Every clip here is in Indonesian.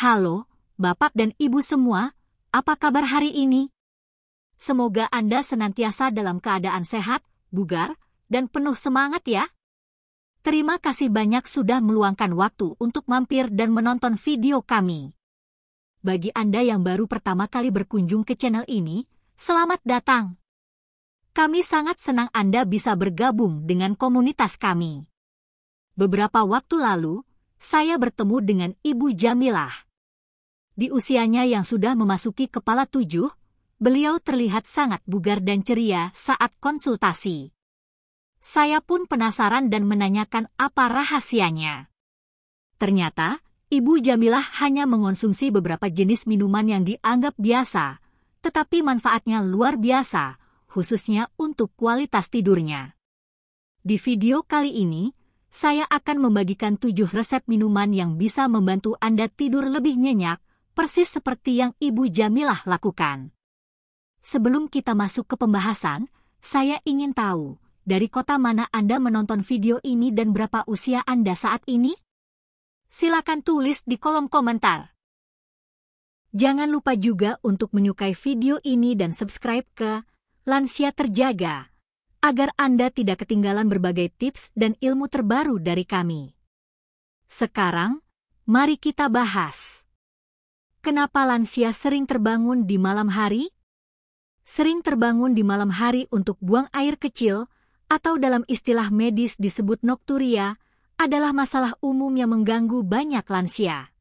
Halo, Bapak dan Ibu semua, apa kabar hari ini? Semoga Anda senantiasa dalam keadaan sehat, bugar, dan penuh semangat ya. Terima kasih banyak sudah meluangkan waktu untuk mampir dan menonton video kami. Bagi Anda yang baru pertama kali berkunjung ke channel ini, selamat datang. Kami sangat senang Anda bisa bergabung dengan komunitas kami. Beberapa waktu lalu, saya bertemu dengan Ibu Jamilah. Di usianya yang sudah memasuki kepala 7, beliau terlihat sangat bugar dan ceria saat konsultasi. Saya pun penasaran dan menanyakan apa rahasianya. Ternyata, Ibu Jamilah hanya mengonsumsi beberapa jenis minuman yang dianggap biasa, tetapi manfaatnya luar biasa, khususnya untuk kualitas tidurnya. Di video kali ini, saya akan membagikan 7 resep minuman yang bisa membantu Anda tidur lebih nyenyak, persis seperti yang Ibu Jamilah lakukan. Sebelum kita masuk ke pembahasan, saya ingin tahu, dari kota mana Anda menonton video ini dan berapa usia Anda saat ini? Silakan tulis di kolom komentar. Jangan lupa juga untuk menyukai video ini dan subscribe ke Lansia Terjaga, agar Anda tidak ketinggalan berbagai tips dan ilmu terbaru dari kami. Sekarang, mari kita bahas. Kenapa lansia sering terbangun di malam hari? Sering terbangun di malam hari untuk buang air kecil, atau dalam istilah medis disebut nokturia, adalah masalah umum yang mengganggu banyak lansia.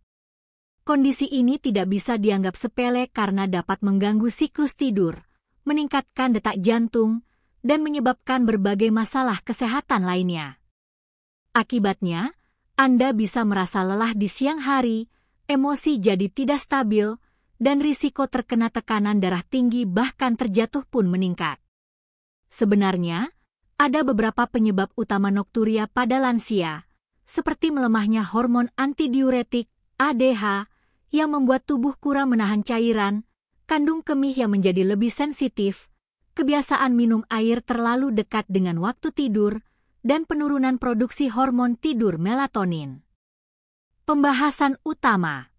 Kondisi ini tidak bisa dianggap sepele karena dapat mengganggu siklus tidur, meningkatkan detak jantung, dan menyebabkan berbagai masalah kesehatan lainnya. Akibatnya, Anda bisa merasa lelah di siang hari, emosi jadi tidak stabil, dan risiko terkena tekanan darah tinggi bahkan terjatuh pun meningkat. Sebenarnya, ada beberapa penyebab utama nokturia pada lansia, seperti melemahnya hormon antidiuretik (ADH) yang membuat tubuh kurang menahan cairan, kandung kemih yang menjadi lebih sensitif, kebiasaan minum air terlalu dekat dengan waktu tidur, dan penurunan produksi hormon tidur melatonin. Pembahasan utama.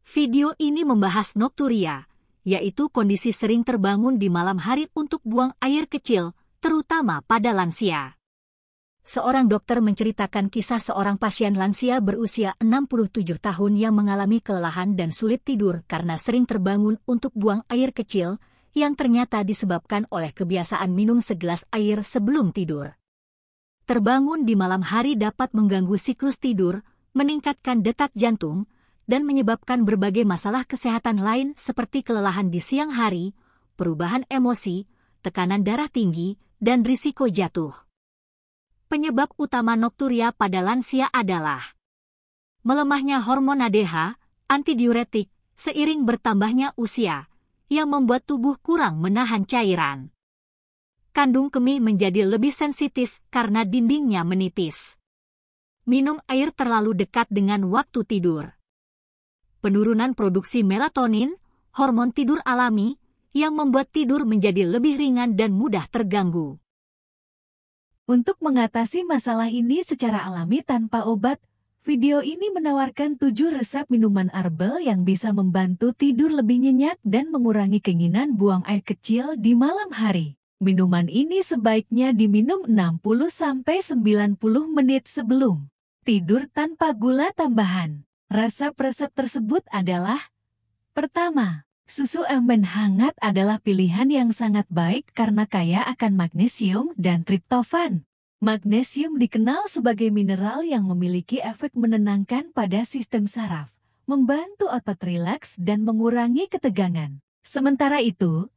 Video ini membahas nokturia, yaitu kondisi sering terbangun di malam hari untuk buang air kecil, terutama pada lansia. Seorang dokter menceritakan kisah seorang pasien lansia berusia 67 tahun yang mengalami kelelahan dan sulit tidur karena sering terbangun untuk buang air kecil, yang ternyata disebabkan oleh kebiasaan minum segelas air sebelum tidur. Terbangun di malam hari dapat mengganggu siklus tidur, meningkatkan detak jantung, dan menyebabkan berbagai masalah kesehatan lain seperti kelelahan di siang hari, perubahan emosi, tekanan darah tinggi, dan risiko jatuh. Penyebab utama nokturia pada lansia adalah melemahnya hormon ADH, antidiuretik, seiring bertambahnya usia, yang membuat tubuh kurang menahan cairan. Kandung kemih menjadi lebih sensitif karena dindingnya menipis. Minum air terlalu dekat dengan waktu tidur. Penurunan produksi melatonin, hormon tidur alami, yang membuat tidur menjadi lebih ringan dan mudah terganggu. Untuk mengatasi masalah ini secara alami tanpa obat, video ini menawarkan 7 resep minuman herbal yang bisa membantu tidur lebih nyenyak dan mengurangi keinginan buang air kecil di malam hari. Minuman ini sebaiknya diminum 60-90 menit sebelum tidur tanpa gula tambahan. Resep-resep tersebut adalah: pertama, susu almond hangat adalah pilihan yang sangat baik karena kaya akan magnesium dan triptofan. Magnesium dikenal sebagai mineral yang memiliki efek menenangkan pada sistem saraf, membantu otot rileks dan mengurangi ketegangan. Sementara itu,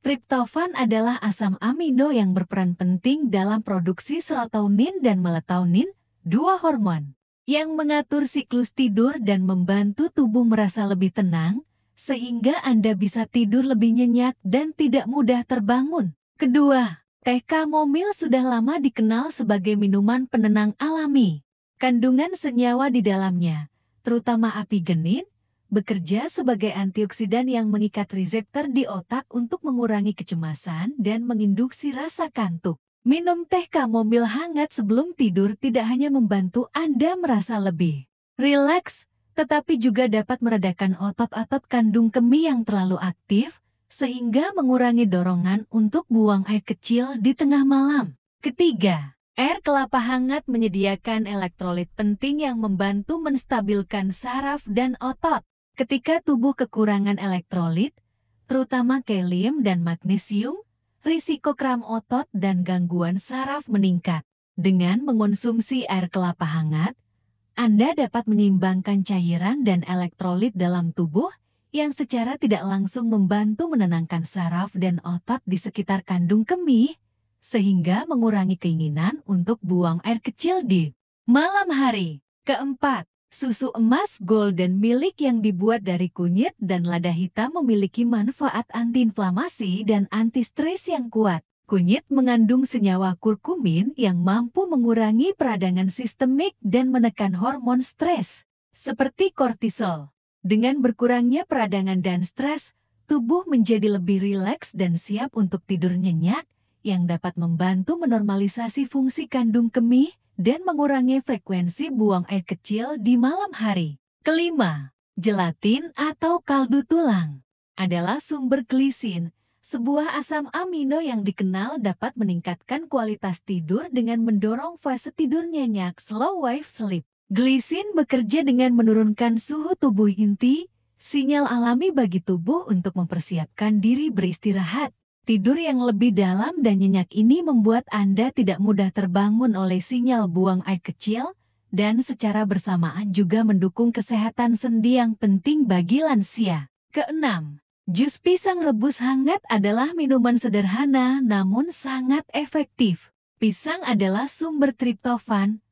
triptofan adalah asam amino yang berperan penting dalam produksi serotonin dan melatonin, 2 hormon yang mengatur siklus tidur dan membantu tubuh merasa lebih tenang, sehingga Anda bisa tidur lebih nyenyak dan tidak mudah terbangun. Kedua, teh kamomil sudah lama dikenal sebagai minuman penenang alami. Kandungan senyawa di dalamnya, terutama apigenin, bekerja sebagai antioksidan yang mengikat reseptor di otak untuk mengurangi kecemasan dan menginduksi rasa kantuk. Minum teh kamomil hangat sebelum tidur tidak hanya membantu Anda merasa lebih rileks, tetapi juga dapat meredakan otot-otot kandung kemih yang terlalu aktif, sehingga mengurangi dorongan untuk buang air kecil di tengah malam. Ketiga, air kelapa hangat menyediakan elektrolit penting yang membantu menstabilkan saraf dan otot. Ketika tubuh kekurangan elektrolit, terutama kalium dan magnesium, risiko kram otot dan gangguan saraf meningkat. Dengan mengonsumsi air kelapa hangat, Anda dapat menyeimbangkan cairan dan elektrolit dalam tubuh yang secara tidak langsung membantu menenangkan saraf dan otot di sekitar kandung kemih, sehingga mengurangi keinginan untuk buang air kecil di malam hari. Keempat, susu emas golden milik yang dibuat dari kunyit dan lada hitam memiliki manfaat antiinflamasi dan anti-stres yang kuat. Kunyit mengandung senyawa kurkumin yang mampu mengurangi peradangan sistemik dan menekan hormon stres, seperti kortisol. Dengan berkurangnya peradangan dan stres, tubuh menjadi lebih rileks dan siap untuk tidur nyenyak, yang dapat membantu menormalisasi fungsi kandung kemih dan mengurangi frekuensi buang air kecil di malam hari. Kelima, gelatin atau kaldu tulang adalah sumber glisin, sebuah asam amino yang dikenal dapat meningkatkan kualitas tidur dengan mendorong fase tidur nyenyak slow wave sleep. Glisin bekerja dengan menurunkan suhu tubuh inti, sinyal alami bagi tubuh untuk mempersiapkan diri beristirahat. Tidur yang lebih dalam dan nyenyak ini membuat Anda tidak mudah terbangun oleh sinyal buang air kecil, dan secara bersamaan juga mendukung kesehatan sendi yang penting bagi lansia. Keenam, jus pisang rebus hangat adalah minuman sederhana namun sangat efektif. Pisang adalah sumber triptofan,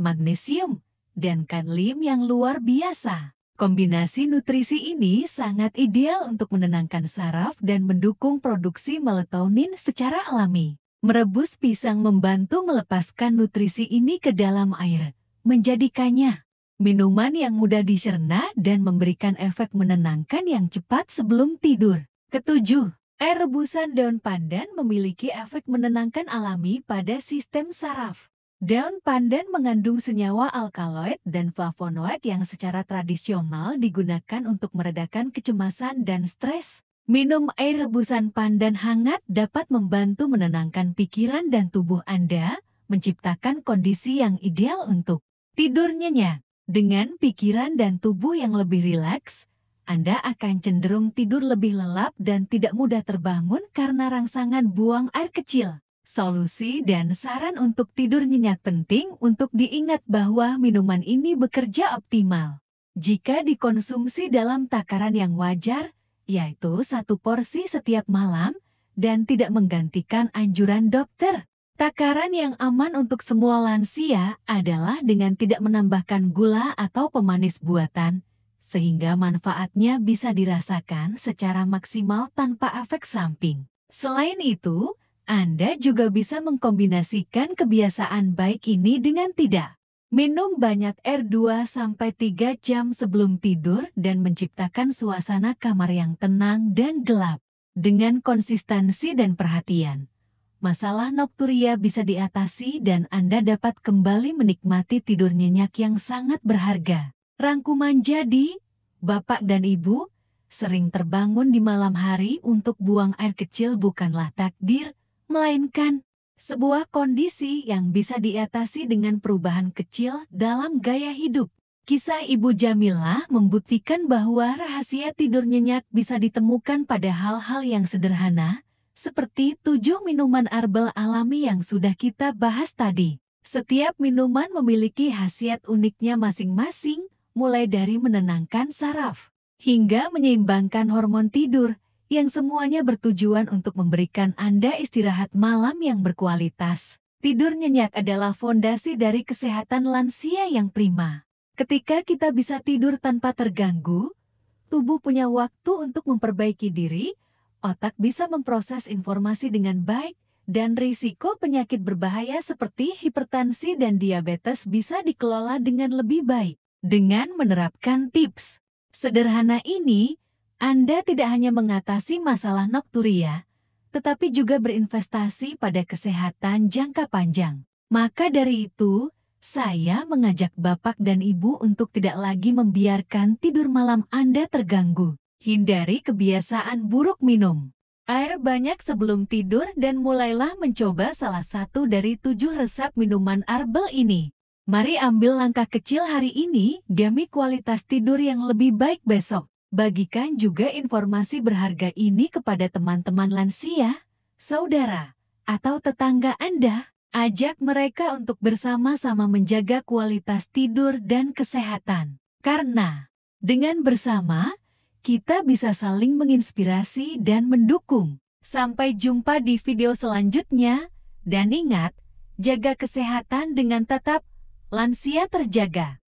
magnesium, dan kalium yang luar biasa. Kombinasi nutrisi ini sangat ideal untuk menenangkan saraf dan mendukung produksi melatonin secara alami. Merebus pisang membantu melepaskan nutrisi ini ke dalam air, menjadikannya minuman yang mudah dicerna dan memberikan efek menenangkan yang cepat sebelum tidur. Ketujuh, air rebusan daun pandan memiliki efek menenangkan alami pada sistem saraf. Daun pandan mengandung senyawa alkaloid dan flavonoid yang secara tradisional digunakan untuk meredakan kecemasan dan stres. Minum air rebusan pandan hangat dapat membantu menenangkan pikiran dan tubuh Anda, menciptakan kondisi yang ideal untuk tidur nyenyak. Dengan pikiran dan tubuh yang lebih rileks, Anda akan cenderung tidur lebih lelap dan tidak mudah terbangun karena rangsangan buang air kecil. Solusi dan saran untuk tidur nyenyak penting untuk diingat bahwa minuman ini bekerja optimal jika dikonsumsi dalam takaran yang wajar, yaitu 1 porsi setiap malam, dan tidak menggantikan anjuran dokter. Takaran yang aman untuk semua lansia adalah dengan tidak menambahkan gula atau pemanis buatan, sehingga manfaatnya bisa dirasakan secara maksimal tanpa efek samping. Selain itu, Anda juga bisa mengkombinasikan kebiasaan baik ini dengan tidak minum banyak air 2-3 jam sebelum tidur dan menciptakan suasana kamar yang tenang dan gelap. Dengan konsistensi dan perhatian, masalah nokturia bisa diatasi dan Anda dapat kembali menikmati tidur nyenyak yang sangat berharga. Rangkuman jadi, Bapak dan Ibu, sering terbangun di malam hari untuk buang air kecil bukanlah takdir, melainkan sebuah kondisi yang bisa diatasi dengan perubahan kecil dalam gaya hidup. Kisah Ibu Jamilah membuktikan bahwa rahasia tidur nyenyak bisa ditemukan pada hal-hal yang sederhana, seperti 7 minuman herbal alami yang sudah kita bahas tadi. Setiap minuman memiliki khasiat uniknya masing-masing, mulai dari menenangkan saraf hingga menyeimbangkan hormon tidur, yang semuanya bertujuan untuk memberikan Anda istirahat malam yang berkualitas. Tidur nyenyak adalah fondasi dari kesehatan lansia yang prima. Ketika kita bisa tidur tanpa terganggu, tubuh punya waktu untuk memperbaiki diri, otak bisa memproses informasi dengan baik, dan risiko penyakit berbahaya seperti hipertensi dan diabetes bisa dikelola dengan lebih baik. Dengan menerapkan tips sederhana ini, Anda tidak hanya mengatasi masalah nokturia, tetapi juga berinvestasi pada kesehatan jangka panjang. Maka dari itu, Saya mengajak Bapak dan Ibu untuk tidak lagi membiarkan tidur malam Anda terganggu. Hindari kebiasaan buruk minum air banyak sebelum tidur dan mulailah mencoba salah satu dari 7 resep minuman herbal ini. Mari ambil langkah kecil hari ini demi kualitas tidur yang lebih baik besok. Bagikan juga informasi berharga ini kepada teman-teman lansia, saudara, atau tetangga Anda. Ajak mereka untuk bersama-sama menjaga kualitas tidur dan kesehatan. Karena dengan bersama, kita bisa saling menginspirasi dan mendukung. Sampai jumpa di video selanjutnya. Dan ingat, jaga kesehatan dengan tetap lansia terjaga.